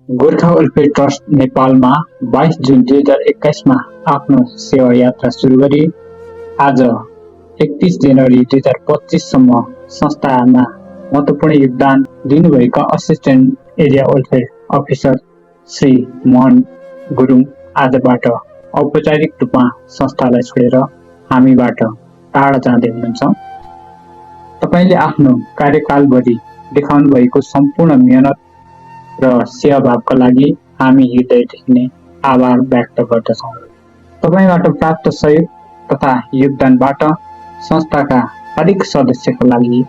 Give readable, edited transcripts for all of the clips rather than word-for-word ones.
Gorkha welfare trust नेपालमा 22 जुन 2021 मा आफ्नो सेवा यात्रा सुरु गरी आज 31 जनवरी 2025 सम्म संस्थामा महत्त्वपूर्ण योगदान दिनुभएका assistant area welfare officer Shri Mohan Gurung आजबाट औपचारिक रूपमा संस्थालाई छोडेर हामीबाट टाढा जाँदै हुनुहुन्छ। तपाईले आफ्नो कार्यकालभरि देखाउनु भएको सम्पूर्ण मेहनत र सेवाभावका लागि हामी हृदयदेखि नै आभार व्यक्त गर्दछौँ। तपाईबाट प्राप्त सहयोग तथा योगदानबाट संस्थाका हरेक सदस्यका लागि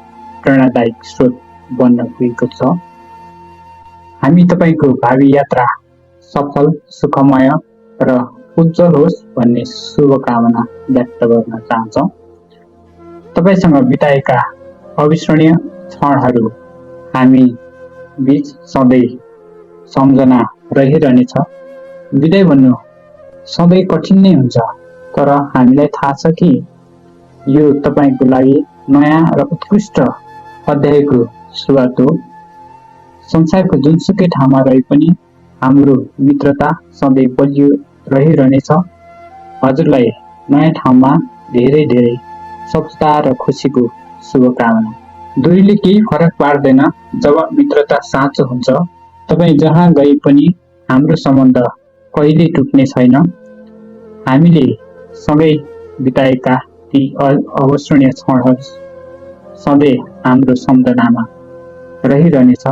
प्रेरणादायक स्रोत बन्न पुगेको छ। हामी तपाईको भावी यात्रा सफल, सुखमय र उज्जवल होस् भन्ने शुभकामना व्यक्त गर्न चाहन्छौँ। तपाईसँग बिताएका अविस्मरणीय क्षणहरू हामी बीच सधैँ सम्झना रहिरहनेछ। विदाई भन्नु सधैँ कठिन नै हुन्छ, तर हामीलाई थाहा छ कि यो तपाईको लागि नयाँ र उत्कृष्ट अध्यायको सुरुवात हो। संसारको जुनसुकै ठाउँमा रहे पनि हाम्रो मित्रता सधैँ बलियो रहिरहनेछ। हजुरलाई नयाँ ठाउँमा धेरै धेरै सफलता र खुसीको शुभकामना। दूरीले केही फरक पार्दैन जब मित्रता साँचो हुन्छ। तपाईँ जहाँ गए पनि हाम्रो सम्बन्ध कहिल्यै टुट्ने छैन। हामीले सँगै बिताएका ती अविस्मरणीय क्षणहरू सधैँ हाम्रो सम्झनामा रहिरहनेछ।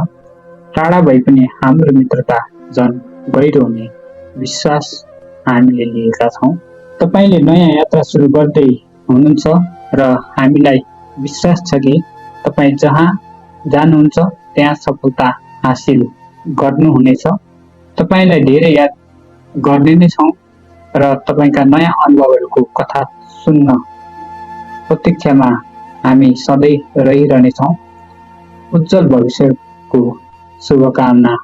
टाढा भए पनि हाम्रो मित्रता झन् गहिरो हुने विश्वास हामीले लिएका छौँ। तपाईले नयाँ यात्रा सुरु गर्दै हुनुहुन्छ र हामीलाई विश्वास छ कि तपाईँ जहाँ जानुहुन्छ त्यहाँ सफलता हासिल गर्नुहुनेछ। तपाईलाई धेरै याद गर्ने नै छौँ र तपाईका नयाँ अनुभवहरूको कथा सुन्न प्रतीक्षामा हामी सधैँ रहिरहनेछौँ। उज्जवल भविष्यको शुभकामना।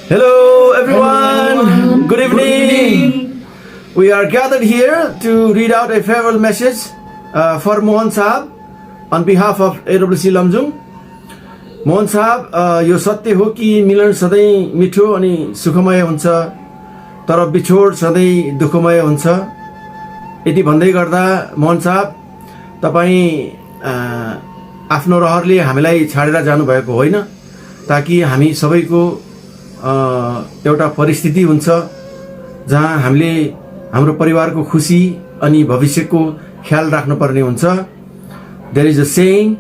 Hello everyone, good evening. We are gathered here to read out a farewell message for Mohan Sahab on behalf of AWC Lamjung. Mohan साहब, यो सत्य हो कि मिलन सधैँ मिठो अनि सुखमय हुन्छ, तर बिछोड सधैँ दुःखमय हुन्छ। यति भन्दै गर्दा मोहन साहब, तपाईँ आफ्नो रहरले हामीलाई छाडेर जानुभएको होइन, ताकि हामी सबैको एउटा परिस्थिति हुन्छ जहाँ हामीले हाम्रो परिवारको खुसी अनि भविष्यको ख्याल राख्नुपर्ने हुन्छ। There is a saying,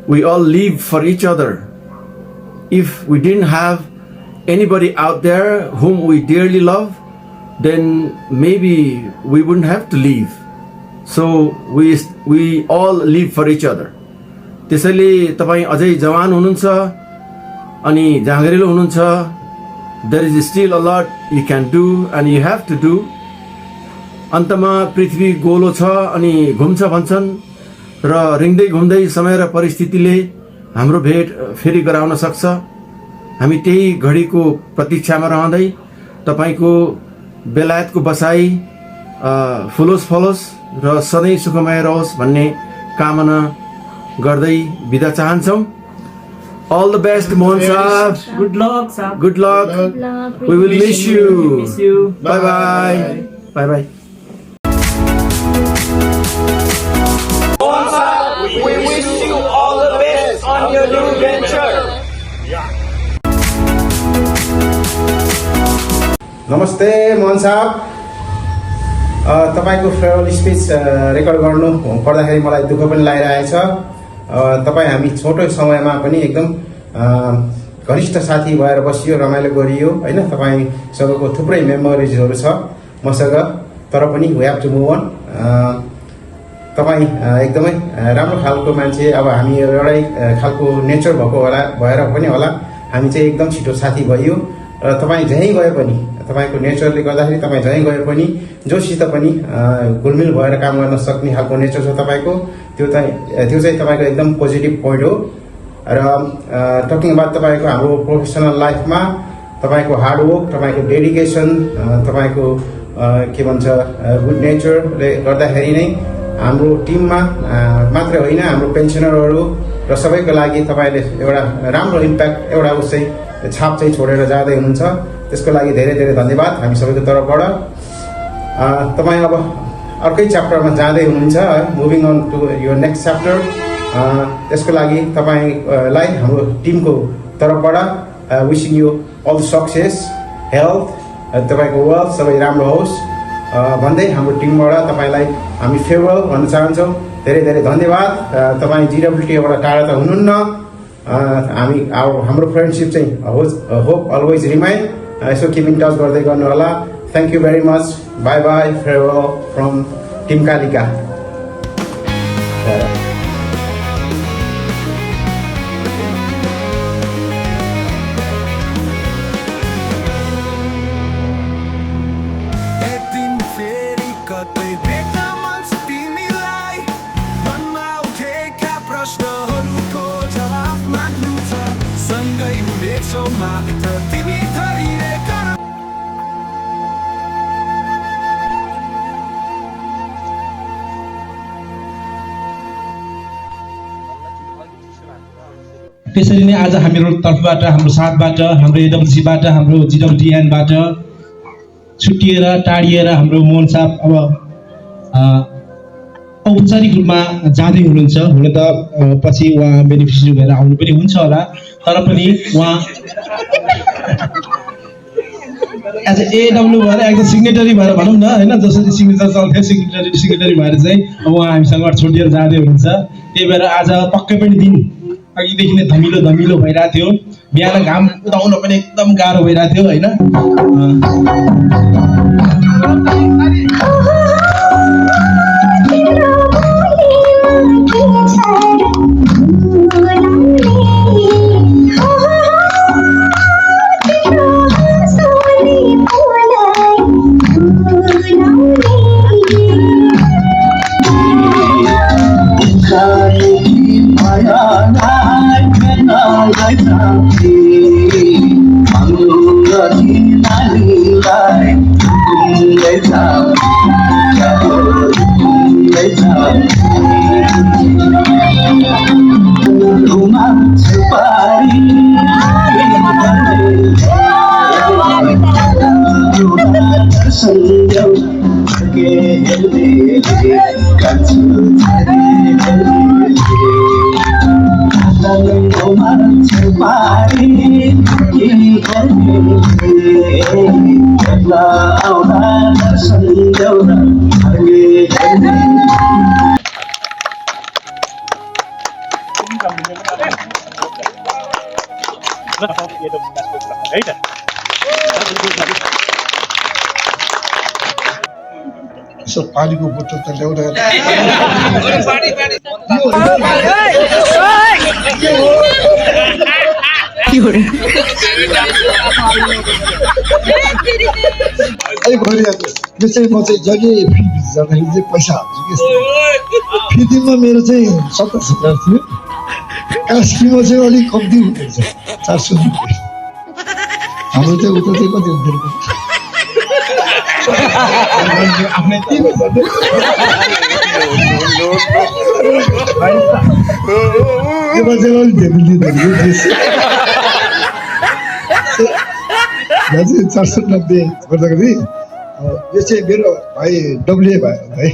we all live for each other. If we didn't have anybody out there whom we dearly love, then maybe we wouldn't have to live. So we all live for each other. त्यसैले तपाईँ अझै जवान हुनुहुन्छ अनि जाँगरिलो हुनुहुन्छ। There is still a lot you can do and you have to do. अन्तमा पृथ्वी गोलो छ अनि घुम्छ भन्छन् र रिङ्दै घुम्दै समय र परिस्थितिले हाम्रो भेट फेरि गराउन सक्छ। हामी त्यही घडीको प्रतीक्षामा रहँदै तपाईको बेलायतको बसाई फुलोस् फलोस् र सधैँ सुखमय रहोस् भन्ने कामना गर्दै बिदा चाहन्छौँ। All the best, Mohan Sahab. Good luck, Sahab. Good luck. Good luck. We will miss you. Miss you. Bye bye. Bye bye. Mohan Sahab, we wish you all the best on your new venture. नमस्ते मोहन साहब, तपाईको farewell speech record गर्नु पर्दाखेरि मलाई दुःख पनि लागिरहेछ। तपाईँ हामी छोटो समयमा पनि एकदम घनिष्ठ साथी भएर बसियो, रमाइलो गरियो होइन। तपाईँसँगको थुप्रै मेमोरिजहरू छ मसँग, तर पनि we have to move on. तपाईँ एकदमै राम्रो खालको मान्छे। अब हामी एउटै खालको नेचर भएको होला भएर पनि होला हामी चाहिँ एकदम छिटो साथी भइयो। र तपाईँ जहीँ गए पनि तपाईँको नेचरले गर्दाखेरि तपाईँ जहीँ गए पनि जोसित पनि घुलमिल भएर काम गर्न सक्ने खालको नेचर छ तपाईँको। त्यो चाहिँ तपाईँको एकदम पोजिटिभ पोइन्ट हो। र टकिङ अबाउट तपाईँको हाम्रो प्रोफेसनल लाइफमा तपाईँको हार्डवर्क, तपाईँको डेडिकेसन, तपाईँको के भन्छ गुड नेचरले गर्दाखेरि नै हाम्रो टिममा मात्रै होइन हाम्रो पेन्सनरहरू र सबैको लागि तपाईँले एउटा राम्रो इम्प्याक्ट, एउटा उसै छाप चाहिँ छोडेर जाँदै हुनुहुन्छ। त्यसको लागि धेरै धेरै धन्यवाद हामी सबैको तर्फबाट। तपाईँ अब अर्कै च्याप्टरमा जाँदै हुनुहुन्छ, मुभिङ अन टु यो नेक्स्ट च्याप्टर। त्यसको लागि तपाईँलाई हाम्रो टिमको तर्फबाट wishing you all success, health, तपाईँको वेल्थ सबै राम्रो होस् भन्दै हाम्रो टिमबाट तपाईँलाई हामी फेयरवेल भन्न चाहन्छौँ। धेरै धेरै धन्यवाद। तपाईँ GWTबाट टाढा त हुनुहुन्न, हाम्रो फ्रेन्डसिप चाहिँ होप अलवेज रिमाइन। यसो किप इन टच गर्दै गर्नु होला। Thank you very much. Bye bye, farewell from team Kalika. त्यसरी नै आज हाम्रो तर्फबाट, हाम्रो साथबाट, हाम्रो AWCबाट, हाम्रो GWTNबाट छुट्टिएर टाढिएर हाम्रो मोहन साहब अब औपचारिक रूपमा जाँदै हुनुहुन्छ। हुन त पछि उहाँ बेनिफिसियरी भएर आउनु पनि हुन्छ होला, तर पनि उहाँ एज AW भएर एकदम सिग्नेटरी भएर भनौँ न होइन, जसरी सिग्नेचर चल्थ्यो सिग्नेटरी भएर चाहिँ अब उहाँ हामीसँग छुट्टिएर जाँदै हुनुहुन्छ। त्यही भएर आज पक्कै पनि दिन अघिदेखि नै धमिलो भइरहेको थियो। बिहान घाम उदाउन पनि एकदम गाह्रो भइरहेको थियो होइन। यसो पानीको बोतल त ल्याउँदा यो चाहिँ म चाहिँ जहिले फी जाँदाखेरि चाहिँ पैसा हाल्छु कि फी दिनमा मेरो चाहिँ 27,000 थियो। क्यास फीमा चाहिँ अलिक कम्ती हुँदैछ 400 रुपियाँ। हाम्रो चाहिँ उता चाहिँ कति हुन्थ्यो आफ्नै यो मान्छे अलिक धेरै लिँदैन यो 490 गर्दाखेरि यो चाहिँ मेरो भाइ WA भाइ